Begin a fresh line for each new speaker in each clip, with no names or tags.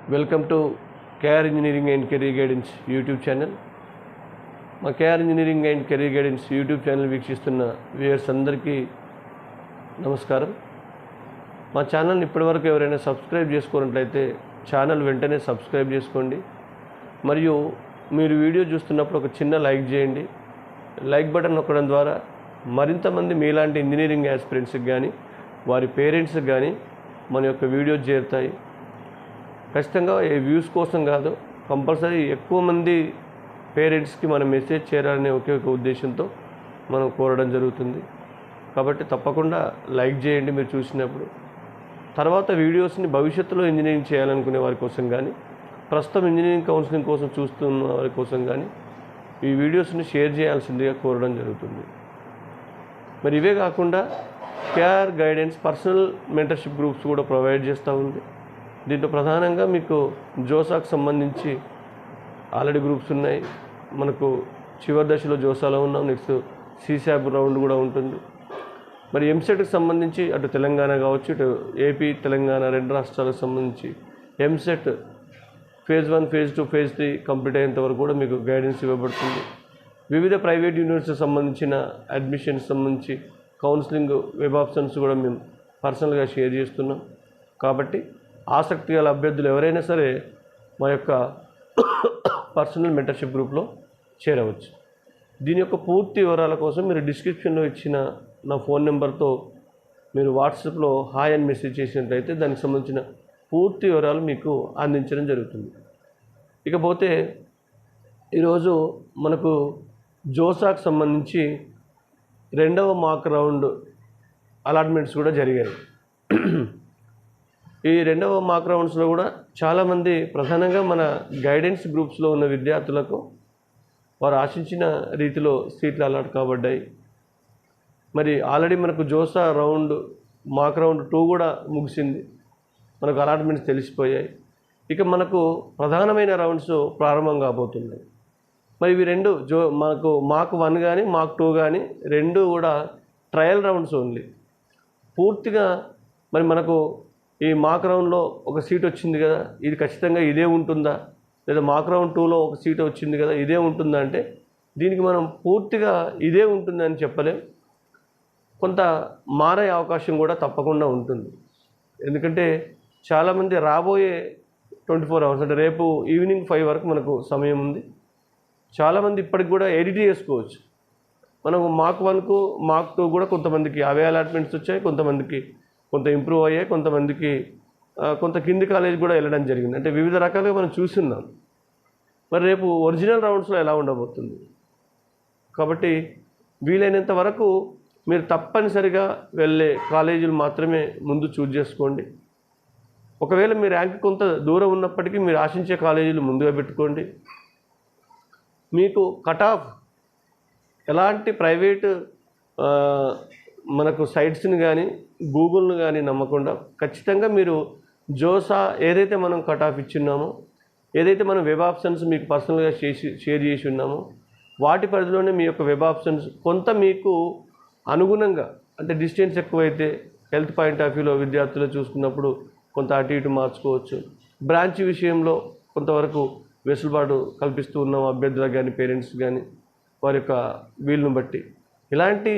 Welcome to KR engineering and career guidance YouTube channel. మా KR engineering and career guidance YouTube channel వీక్షిస్తున్న viewers అందరికీ నమస్కారం. మా ఛానల్ని ఇప్పటివరకు ఎవరైనా సబ్స్క్రైబ్ చేసుకున్నట్లయితే ఛానల్ వెంటనే సబ్స్క్రైబ్ చేసుకోండి. మరియు మీరు వీడియో చూస్తున్నప్పుడు ఒక చిన్న లైక్ చేయండి. లైక్ బటన్ నొక్కడం ద్వారా మరింతమంది మీలాంటి ఇంజనీరింగ్ యాస్పిరెంట్స్కి కానీ వారి పేరెంట్స్కి కానీ మన యొక్క వీడియోస్ చేరుతాయి. ఖచ్చితంగా ఏ వ్యూస్ కోసం కాదు, కంపల్సరీ ఎక్కువ మంది పేరెంట్స్కి మన మెసేజ్ చేరాలనే ఒకే ఒక ఉద్దేశంతో మనం కోరడం జరుగుతుంది. కాబట్టి తప్పకుండా లైక్ చేయండి మీరు చూసినప్పుడు. తర్వాత వీడియోస్ని భవిష్యత్తులో ఇంజనీరింగ్ చేయాలనుకునే వారి కోసం కానీ, ప్రస్తుతం ఇంజనీరింగ్ కౌన్సిలింగ్ కోసం చూస్తున్న వారి కోసం కానీ ఈ వీడియోస్ని షేర్ చేయాల్సిందిగా కోరడం జరుగుతుంది. మరి ఇవే కాకుండా KR guidance personal mentorship groups కూడా ప్రొవైడ్ చేస్తూ ఉంది. దీంట్లో ప్రధానంగా మీకు జోసాకు సంబంధించి ఆల్రెడీ గ్రూప్స్ ఉన్నాయి. మనకు చివరి దశలో జోసాలో ఉన్నాం. నెక్స్ట్ సీశాబ్ రౌండ్ కూడా ఉంటుంది. మరి ఎంసెట్కి సంబంధించి అటు తెలంగాణ కావచ్చు, ఇటు ఏపీ తెలంగాణ రెండు రాష్ట్రాలకు సంబంధించి EAMCET phase 1, phase 2, phase 3 complete అయ్యేంత వరకు కూడా మీకు గైడెన్స్ ఇవ్వబడుతుంది. వివిధ ప్రైవేట్ యూనివర్సిటీకి సంబంధించిన అడ్మిషన్స్ సంబంధించి కౌన్సిలింగ్ వెబ్ ఆప్షన్స్ కూడా మేము పర్సనల్గా షేర్ చేస్తున్నాం. కాబట్టి ఆసక్తి గల అభ్యర్థులు ఎవరైనా సరే మా యొక్క పర్సనల్ మెంటర్షిప్ గ్రూప్లో చేరవచ్చు. దీని యొక్క పూర్తి వివరాల కోసం మీరు డిస్క్రిప్షన్లో ఇచ్చిన నా ఫోన్ నెంబర్తో మీరు వాట్సాప్లో హాయ్ అని మెసేజ్ చేసినట్లయితే దానికి సంబంధించిన పూర్తి వివరాలు మీకు అందించడం జరుగుతుంది. ఇకపోతే ఈరోజు మనకు జోసాకు సంబంధించి రెండవ మాక్ రౌండ్ అలాట్మెంట్స్ కూడా జరిగాయి. ఈ రెండవ మాక్ రౌండ్స్లో కూడా చాలామంది ప్రధానంగా మన గైడెన్స్ గ్రూప్స్లో ఉన్న విద్యార్థులకు వారు ఆశించిన రీతిలో సీట్లు అలాట్ కాబడ్డాయి. మరి ఆల్రెడీ మనకు జోసా రౌండ్ మాక్ రౌండ్ 2 కూడా ముగిసింది. మనకు అలాట్మెంట్స్ తెలిసిపోయాయి. ఇక మనకు ప్రధానమైన రౌండ్స్ ప్రారంభం కాబోతున్నాయి. మరి ఇవి రెండు మనకు మాక్ 1 కానీ మాక్ 2 కానీ రెండు కూడా ట్రయల్ రౌండ్స్ ఓన్లీ. పూర్తిగా మరి మనకు ఈ మాక్ రౌండ్లో ఒక సీట్ వచ్చింది కదా, ఇది ఖచ్చితంగా ఇదే ఉంటుందా, లేదా మాక్ రౌండ్ 2లో ఒక సీట్ వచ్చింది కదా ఇదే ఉంటుందా అంటే దీనికి మనం పూర్తిగా ఇదే ఉంటుందని చెప్పలేం. కొంత మారే అవకాశం కూడా తప్పకుండా ఉంటుంది. ఎందుకంటే చాలామంది రాబోయే 24 అవర్స్ అంటే రేపు ఈవినింగ్ 5 వరకు మనకు సమయం ఉంది. చాలామంది ఇప్పటికి కూడా ఎడిట్ చేసుకోవచ్చు. మనకు మాక్ 1కు మాక్ 2 కూడా కొంతమందికి అవే అలాట్మెంట్స్ వచ్చాయి, కొంతమందికి కొంత ఇంప్రూవ్ అయ్యాయి, కొంతమందికి కొంత కింది కాలేజ్ కూడా వెళ్ళడం జరిగింది. అంటే వివిధ రకాలుగా మనం చూస్తున్నాం. మరి రేపు ఒరిజినల్ రౌండ్స్లో ఎలా ఉండబోతుంది. కాబట్టి వీలైనంత వరకు మీరు తప్పనిసరిగా వెళ్ళే కాలేజీలు మాత్రమే ముందు చూజ్ చేసుకోండి. ఒకవేళ మీ ర్యాంక్ కొంత దూరం ఉన్నప్పటికీ మీరు ఆశించే కాలేజీలు ముందుగా పెట్టుకోండి. మీకు కట్ ఆఫ్ ఎలాంటి ప్రైవేటు మనకు సైట్స్ని కానీ గూగుల్ని కానీ నమ్మకుండా ఖచ్చితంగా మీరు జోసా ఏదైతే మనం కట్ ఆఫ్ ఇచ్చున్నామో, ఏదైతే మనం వెబ్ ఆప్షన్స్ మీకు పర్సనల్గా షేర్ చేసి ఉన్నామో వాటి పరిధిలోనే మీ యొక్క వెబ్ ఆప్షన్స్ కొంత మీకు అనుగుణంగా, అంటే డిస్టెన్స్ ఎక్కువైతే హెల్త్ పాయింట్ ఆఫ్ వ్యూలో విద్యార్థులు చూసుకున్నప్పుడు కొంత అటు ఇటు మార్చుకోవచ్చు. బ్రాంచ్ విషయంలో కొంతవరకు వెసులుబాటు కల్పిస్తూ ఉన్నాం అభ్యర్థులకు కానీ పేరెంట్స్ కానీ వారి యొక్క వీలును బట్టి. ఇలాంటి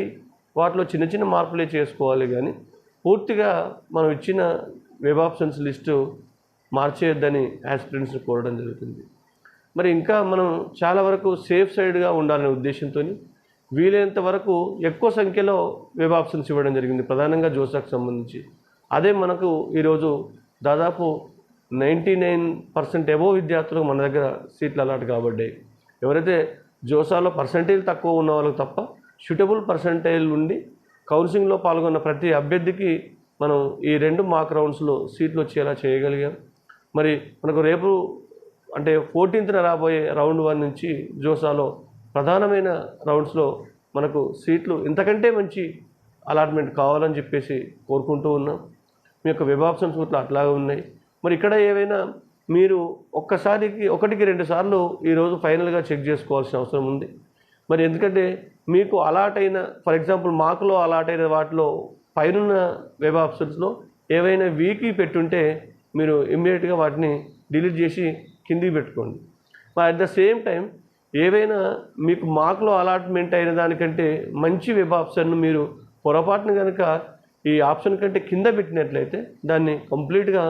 వాటిలో చిన్న చిన్న మార్పులే చేసుకోవాలి కానీ పూర్తిగా మనం ఇచ్చిన వెబ్ ఆప్షన్స్ లిస్టు మార్చేయొద్దని యాస్పిరెంట్స్ని కోరడం జరుగుతుంది. మరి ఇంకా మనం చాలా వరకు సేఫ్ సైడ్గా ఉండాలనే ఉద్దేశంతో వీలైనంత వరకు ఎక్కువ సంఖ్యలో వెబ్ ఆప్షన్స్ ఇవ్వడం జరిగింది, ప్రధానంగా జోసాకు సంబంధించి. అదే మనకు ఈరోజు దాదాపు 99% అబోవ్ విద్యార్థులకు మన దగ్గర సీట్లు అలాట్ కాబడ్డాయి. ఎవరైతే జోసాలో పర్సంటేజ్ తక్కువ ఉన్న వాళ్ళకి తప్ప సూటబుల్ పర్సంటేజ్ ఉండి కౌన్సిలింగ్లో పాల్గొన్న ప్రతి అభ్యర్థికి మనం ఈ 2 మాక్ రౌండ్స్లో సీట్లు వచ్చేలా చేయగలిగాం. మరి మనకు రేపు అంటే 14th రాబోయే రౌండ్ 1 నుంచి జోసాలో ప్రధానమైన రౌండ్స్లో మనకు సీట్లు ఇంతకంటే మంచి అలాట్మెంట్ కావాలని చెప్పేసి కోరుకుంటూ ఉన్నాం. మీ యొక్క వెబ్ ఆప్షన్స్ కూడా అట్లాగే ఉన్నాయి. మరి ఇక్కడ ఏవైనా మీరు ఒక్కసారికి 1-2 సార్లు ఈరోజు ఫైనల్గా చెక్ చేసుకోవాల్సిన అవసరం ఉంది. మరి ఎందుకంటే మీకు అలాట్ అయిన, ఫర్ ఎగ్జాంపుల్ మాకులో అలాట్ అయిన వాటిలో పైన వెబ్ ఆప్షన్స్లో ఏవైనా వీక్కి పెట్టుంటే మీరు ఇమ్మీడియట్గా వాటిని డిలీట్ చేసి కిందికి పెట్టుకోండి. అట్ ద సేమ్ టైం ఏవైనా మీకు మార్కులో అలాట్మెంట్ అయిన దానికంటే మంచి వెబ్ ఆప్షన్ను మీరు పొరపాటున కనుక ఈ ఆప్షన్ కంటే కింద పెట్టినట్లయితే దాన్ని కంప్లీట్గా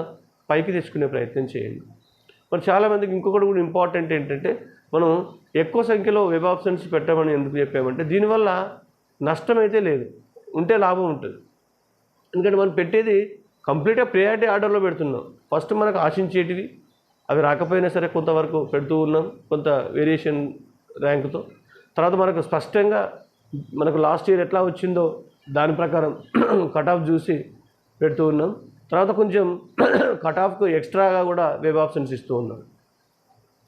పైకి తెచ్చుకునే ప్రయత్నం చేయండి. మరి చాలామందికి ఇంకొకటి కూడా ఇంపార్టెంట్ ఏంటంటే, మనం ఎక్కువ సంఖ్యలో వెబ్ ఆప్షన్స్ పెట్టమని ఎందుకు చెప్పామంటే, దీనివల్ల నష్టం అయితే లేదు, ఉంటే లాభం ఉంటుంది. ఎందుకంటే మనం పెట్టేది కంప్లీట్గా ప్రియారిటీ ఆర్డర్లో పెడుతున్నాం. ఫస్ట్ మనకు ఆశించేటివి అవి రాకపోయినా సరే కొంతవరకు పెడుతూ ఉన్నాం, కొంత వేరియేషన్ ర్యాంకుతో. తర్వాత మనకు స్పష్టంగా మనకు లాస్ట్ ఇయర్ ఎట్లా వచ్చిందో దాని ప్రకారం కట్ ఆఫ్ చూసి పెడుతూ ఉన్నాం. తర్వాత కొంచెం కట్ ఆఫ్కు ఎక్స్ట్రాగా కూడా వెబ్ ఆప్షన్స్ ఇస్తూ ఉన్నాం.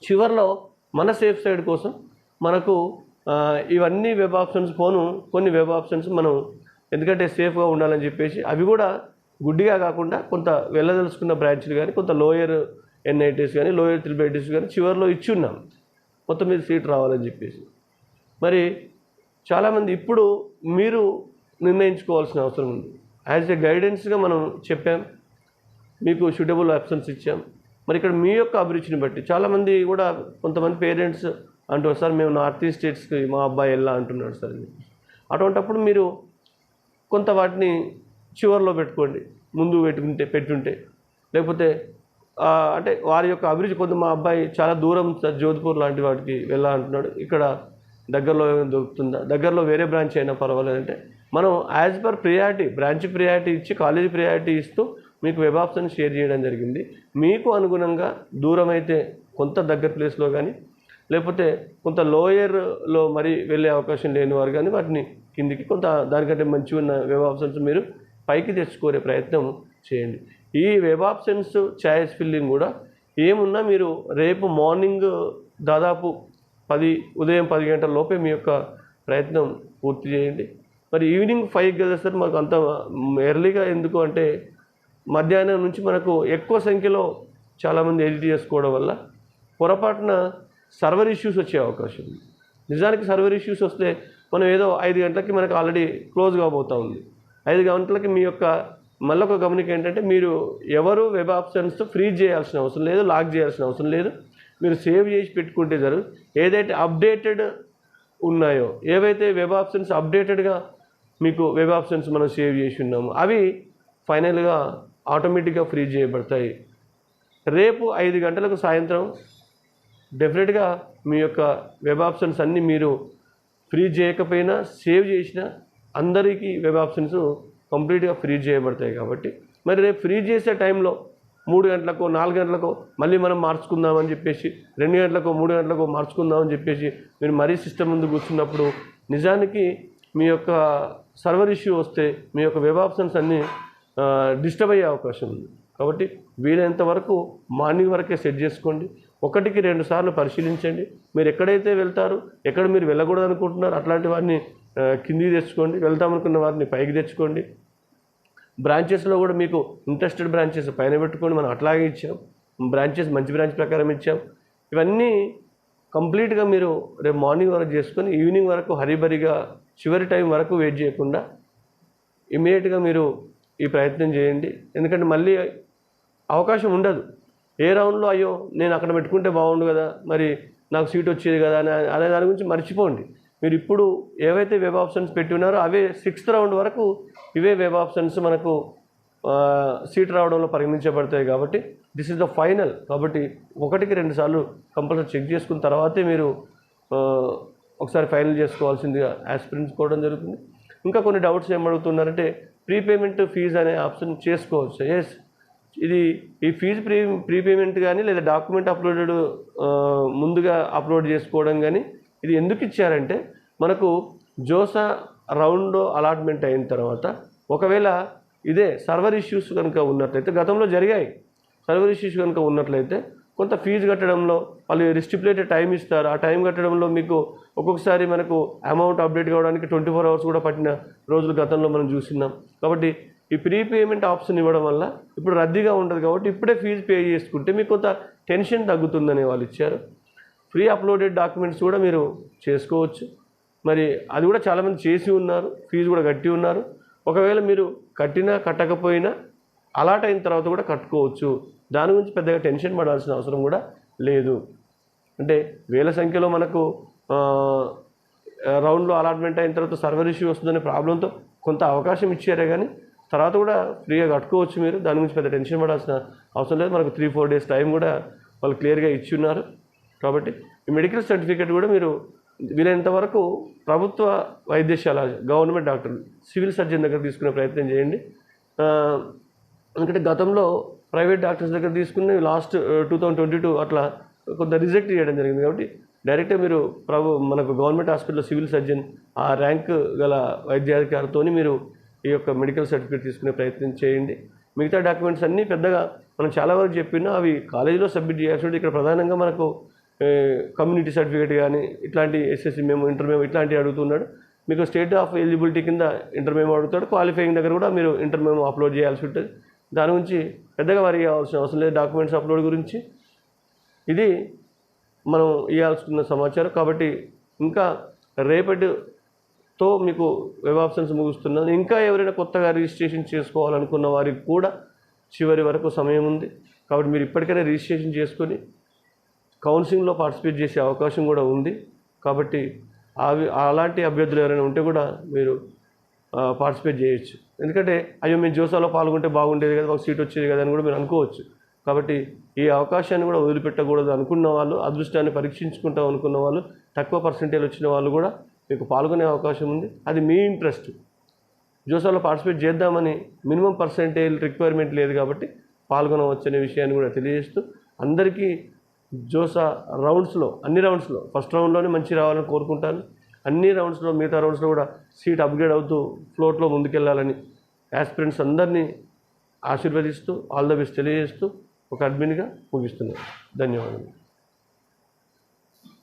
చివరిలో మన సేఫ్ సైడ్ కోసం మనకు ఇవన్నీ వెబ్ ఆప్షన్స్ కొన్ని వెబ్ ఆప్షన్స్ మనం ఎందుకంటే సేఫ్గా ఉండాలని చెప్పేసి అవి కూడా గుడ్డిగా కాకుండా కొంత వెళ్ళదలుచుకున్న బ్రాంచ్లు కానీ, కొంత లోయర్ ఎన్ఐటీస్ కానీ, లోయర్ త్రిబుల్ కానీ చివరిలో ఇచ్చి ఉన్నాం మొత్తం మీద సీట్ రావాలని చెప్పేసి. మరి చాలామంది ఇప్పుడు మీరు నిర్ణయించుకోవాల్సిన అవసరం ఉంది. యాజ్ ఏ గైడెన్స్గా మనం చెప్పాం, మీకు సూటబుల్ ఆప్షన్స్ ఇచ్చాం. మరి ఇక్కడ మీ యొక్క అభిరుచిని బట్టి చాలామంది కూడా కొంతమంది పేరెంట్స్ అంటారు, సార్ మేము నార్త్ ఈస్ట్ స్టేట్స్కి మా అబ్బాయి వెళ్ళా అంటున్నాడు సార్ అని. అటువంటప్పుడు మీరు కొంత వాటిని చివరిలో పెట్టుకోండి, ముందు పెట్టుంటే. లేకపోతే అంటే వారి యొక్క అభిరుచి కొంత మా అబ్బాయి చాలా దూరం జోధ్పూర్ లాంటి వాటికి వెళ్ళా అంటున్నాడు, ఇక్కడ దగ్గరలో ఏమైనా దొరుకుతుందా, దగ్గరలో వేరే బ్రాంచ్ అయినా పర్వాలేదంటే మనం as per priority, branch priority ఇచ్చి కాలేజీ ప్రియారిటీ ఇస్తూ మీకు వెబ్ ఆప్షన్ షేర్ చేయడం జరిగింది. మీకు అనుగుణంగా దూరం అయితే కొంత దగ్గర ప్లేస్లో కానీ, లేకపోతే కొంత లోయర్లో మరి వెళ్ళే అవకాశం లేని వారు కానీ వాటిని కిందికి, కొంత దానికంటే మంచిగా ఉన్న వెబ్ ఆప్షన్స్ మీరు పైకి తెచ్చుకునే ప్రయత్నం చేయండి. ఈ వెబ్ ఆప్షన్స్ చాయిస్ ఫిల్లింగ్ కూడా ఏమున్నా మీరు రేపు మార్నింగ్ దాదాపు ఉదయం 10 గంటల లోపే మీ యొక్క ప్రయత్నం పూర్తి చేయండి. మరి ఈవినింగ్ 5 కదా సార్, మాకు అంత ఎర్లీగా ఎందుకు అంటే మధ్యాహ్నం నుంచి మనకు ఎక్కువ సంఖ్యలో చాలామంది ఎడిట్ చేసుకోవడం వల్ల పొరపాటున సర్వర్ ఇష్యూస్ వచ్చే అవకాశం ఉంది. నిజానికి సర్వర్ ఇష్యూస్ వస్తే మనం ఏదో 5 గంటలకి మనకు ఆల్రెడీ క్లోజ్ కాబోతూ ఉంది. 5 గంటలకి మీ యొక్క మళ్ళొక గమనిక ఏంటంటే, మీరు ఎవరు వెబ్ ఆప్షన్స్ ఫ్రీజ్ చేయాల్సిన అవసరం లేదు, లాక్ చేయాల్సిన అవసరం లేదు. మీరు సేవ్ చేసి పెట్టుకుంటే ఏదైతే అప్డేటెడ్ ఉన్నాయో, ఏవైతే వెబ్ ఆప్షన్స్ అప్డేటెడ్గా మీకు వెబ్ ఆప్షన్స్ మనం సేవ్ చేసి ఉన్నామో అవి ఫైనల్గా ఆటోమేటిక్గా ఫ్రీజ్ చేయబడతాయి. రేపు 5 గంటలకు సాయంత్రం డెఫినెట్గా మీ యొక్క వెబ్ ఆప్షన్స్ అన్నీ మీరు ఫ్రీజ్ చేయకపోయినా సేవ్ చేసిన అందరికీ వెబ్ ఆప్షన్స్ కంప్లీట్గా ఫ్రీజ్ చేయబడతాయి. కాబట్టి మరి రేపు ఫ్రీజ్ చేసే టైంలో 3 గంటలకో 4 గంటలకో మళ్ళీ మనం మార్చుకుందామని చెప్పేసి, 2 గంటలకో 3 గంటలకో మార్చుకుందామని చెప్పేసి మీరు మరీ సిస్టమ్ ముందు కూర్చున్నప్పుడు నిజానికి మీ యొక్క సర్వర్ ఇష్యూ వస్తే మీ యొక్క వెబ్ ఆప్షన్స్ అన్నీ డిస్టర్బ్ అయ్యే అవకాశం ఉంది. కాబట్టి వీలైనంత వరకు మార్నింగ్ వరకే సెట్ చేసుకోండి. 1కి 2 సార్లు పరిశీలించండి. మీరు ఎక్కడైతే వెళ్తారు, ఎక్కడ మీరు వెళ్ళకూడదు అనుకుంటున్నారు అట్లాంటి వారిని కిందికి తెచ్చుకోండి, వెళ్తామనుకున్న వారిని పైకి తెచ్చుకోండి. బ్రాంచెస్లో కూడా మీకు ఇంట్రెస్టెడ్ బ్రాంచెస్ పైన పెట్టుకోండి, మనం అట్లాగే ఇచ్చాం. బ్రాంచెస్ మంచి బ్రాంచ్ ప్రకారం ఇచ్చాం. ఇవన్నీ కంప్లీట్గా మీరు రేపు మార్నింగ్ వరకు చేసుకొని ఈవినింగ్ వరకు హరిబరిగా చివరి టైం వరకు వెయిట్ చేయకుండా ఇమీడియట్గా మీరు ఈ ప్రయత్నం చేయండి. ఎందుకంటే మళ్ళీ అవకాశం ఉండదు. ఏ రౌండ్లో అయ్యో నేను అక్కడ పెట్టుకుంటే బాగుండు కదా, మరి నాకు సీట్ వచ్చేది కదా అనే దాని గురించి మర్చిపోండి. మీరు ఇప్పుడు ఏవైతే వెబ్ ఆప్షన్స్ పెట్టి ఉన్నారో అవే 6th రౌండ్ వరకు ఇవే వెబ్ ఆప్షన్స్ మనకు సీట్ రావడంలో పరిగణించబడతాయి. కాబట్టి దిస్ ఇస్ ద ఫైనల్. కాబట్టి 1కి 2 సార్లు కంపల్సరీ చెక్ చేసుకున్న తర్వాతే మీరు ఒకసారి ఫైనల్ చేసుకోవాల్సిందిగా యాస్పిరెంట్స్ కోవడం జరుగుతుంది. ఇంకా కొన్ని డౌట్స్ ఏమడుగుతున్నారంటే, ప్రీపేమెంట్ ఫీజు అనే ఆప్షన్ చేసుకోవచ్చు. ఎస్, ఇది ఈ ఫీజు ప్రీపేమెంట్ కానీ లేదా డాక్యుమెంట్ అప్లోడెడ్ ముందుగా అప్లోడ్ చేసుకోవడం కానీ ఇది ఎందుకు ఇచ్చారంటే, మనకు జోసా రౌండ్ అలాట్మెంట్ అయిన తర్వాత ఒకవేళ ఇదే సర్వర్ ఇష్యూస్ కనుక ఉన్నట్లయితే, గతంలో జరిగాయి, సర్వర్ ఇష్యూస్ కనుక ఉన్నట్లయితే కొంత ఫీజు కట్టడంలో వాళ్ళు రిస్టిపులేటెడ్ టైం ఇస్తారు. ఆ టైం కట్టడంలో మీకు ఒక్కొక్కసారి మనకు అమౌంట్ అప్డేట్ కావడానికి 24 అవర్స్ కూడా పట్టిన రోజులు గతంలో మనం చూస్తున్నాం. కాబట్టి ఈ ప్రీపేమెంట్ ఆప్షన్ ఇవ్వడం వల్ల ఇప్పుడు రద్దీగా ఉండదు. కాబట్టి ఇప్పుడే ఫీజు పే చేసుకుంటే మీకు కొంత టెన్షన్ తగ్గుతుందని వాళ్ళు ఇచ్చారు. ఫ్రీ అప్లోడెడ్ డాక్యుమెంట్స్ కూడా మీరు చేసుకోవచ్చు. మరి అది కూడా చాలామంది చేసి ఉన్నారు, ఫీజు కూడా కట్టి ఉన్నారు. ఒకవేళ మీరు కట్టినా కట్టకపోయినా అలాట్ అయిన తర్వాత కూడా కట్టుకోవచ్చు. దాని గురించి పెద్దగా టెన్షన్ పడాల్సిన అవసరం కూడా లేదు. అంటే వేల సంఖ్యలో మనకు రౌండ్లో అలాట్మెంట్ అయిన తర్వాత సర్వర్ ఇష్యూ వస్తుందనే ప్రాబ్లంతో కొంత అవకాశం ఇచ్చారే కానీ తర్వాత కూడా ఫ్రీగా కట్టుకోవచ్చు మీరు. దాని గురించి పెద్ద టెన్షన్ పడాల్సిన అవసరం లేదు. మనకు 3-4 డేస్ టైం కూడా వాళ్ళు క్లియర్గా ఇచ్చి ఉన్నారు. కాబట్టి ఈ మెడికల్ సర్టిఫికేట్ కూడా మీరు వీలైనంత వరకు ప్రభుత్వ వైద్యశాల, గవర్నమెంట్ డాక్టర్, సివిల్ సర్జన్ దగ్గర తీసుకునే ప్రయత్నం చేయండి. ఎందుకంటే గతంలో ప్రైవేట్ డాక్టర్స్ దగ్గర తీసుకుని లాస్ట్ 2022 అట్లా కొంత రిజెక్ట్ చేయడం జరిగింది. కాబట్టి డైరెక్ట్గా మీరు మనకు గవర్నమెంట్ హాస్పిటల్లో సివిల్ సర్జన్ ఆ ర్యాంక్ గల వైద్యాధికారితో మీరు ఈ యొక్క మెడికల్ సర్టిఫికేట్ తీసుకునే ప్రయత్నం చేయండి. మిగతా డాక్యుమెంట్స్ అన్నీ పెద్దగా మనం చాలా వరకు చెప్పినా అవి కాలేజీలో సబ్మిట్ చేయాల్సి ఉంటుంది. ఇక్కడ ప్రధానంగా మనకు కమ్యూనిటీ సర్టిఫికేట్ కానీ ఇట్లాంటి ఎస్ఎస్సి మేము, ఇంటర్ మేము ఇట్లాంటివి అడుగుతున్నాడు. మీకు స్టేట్ ఆఫ్ ఎలిజిబిలిటీ కింద ఇంటర్ మేము అడుగుతాడు. క్వాలిఫైయింగ్ దగ్గర కూడా మీరు ఇంటర్ మేము అప్లోడ్ చేయాల్సి ఉంటుంది. దాని గురించి పెద్దగా వరి కావాల్సిన అవసరం లేదు. డాక్యుమెంట్స్ అప్లోడ్ గురించి ఇది మనం ఇవ్వాల్సిన సమాచారం. కాబట్టి ఇంకా రేపటితో మీకు వెబ్ ఆప్షన్స్ ముగుస్తున్నాను. ఇంకా ఎవరైనా కొత్తగా రిజిస్ట్రేషన్ చేసుకోవాలనుకున్న వారికి కూడా చివరి వరకు సమయం ఉంది. కాబట్టి మీరు ఇప్పటికైనా రిజిస్ట్రేషన్ చేసుకొని కౌన్సిలింగ్లో పార్టిసిపేట్ చేసే అవకాశం కూడా ఉంది. కాబట్టి అలాంటి అభ్యర్థులు ఎవరైనా ఉంటే కూడా మీరు పార్టిసిపేట్ చేయొచ్చు. ఎందుకంటే అయ్యో మేము జోసాలో పాల్గొంటే బాగుండేది కదా, ఒక సీట్ వచ్చేది కదా అని కూడా మీరు అనుకోవచ్చు. కాబట్టి ఈ అవకాశాన్ని కూడా వదిలిపెట్టకూడదు అనుకున్న వాళ్ళు, అదృష్టాన్ని పరీక్షించుకుంటాం అనుకున్న వాళ్ళు, తక్కువ పర్సెంటేజ్ వచ్చిన వాళ్ళు కూడా మీకు పాల్గొనే అవకాశం ఉంది. అది మీ ఇంట్రెస్ట్. జోసాలో పార్టిసిపేట్ చేద్దామని మినిమం పర్సెంటేజ్ రిక్వైర్మెంట్ లేదు కాబట్టి పాల్గొనవచ్చు అనే విషయాన్ని కూడా తెలియజేస్తూ అందరికీ జోసా రౌండ్స్లో అన్ని రౌండ్స్లో ఫస్ట్ రౌండ్లోనే మంచి రావాలని కోరుకుంటాను. అన్ని రౌండ్స్లో మిగతా రౌండ్స్లో కూడా సీట్ అప్గ్రేడ్ అవుతూ ఫ్లోట్లో ముందుకెళ్లాలని యాస్పిరెంట్స్ అందరినీ ఆశీర్వదిస్తూ ఆల్ ద బెస్ట్ తెలియజేస్తూ ఒక అడ్మిన్గా ముగిస్తున్నాను. ధన్యవాదాలు.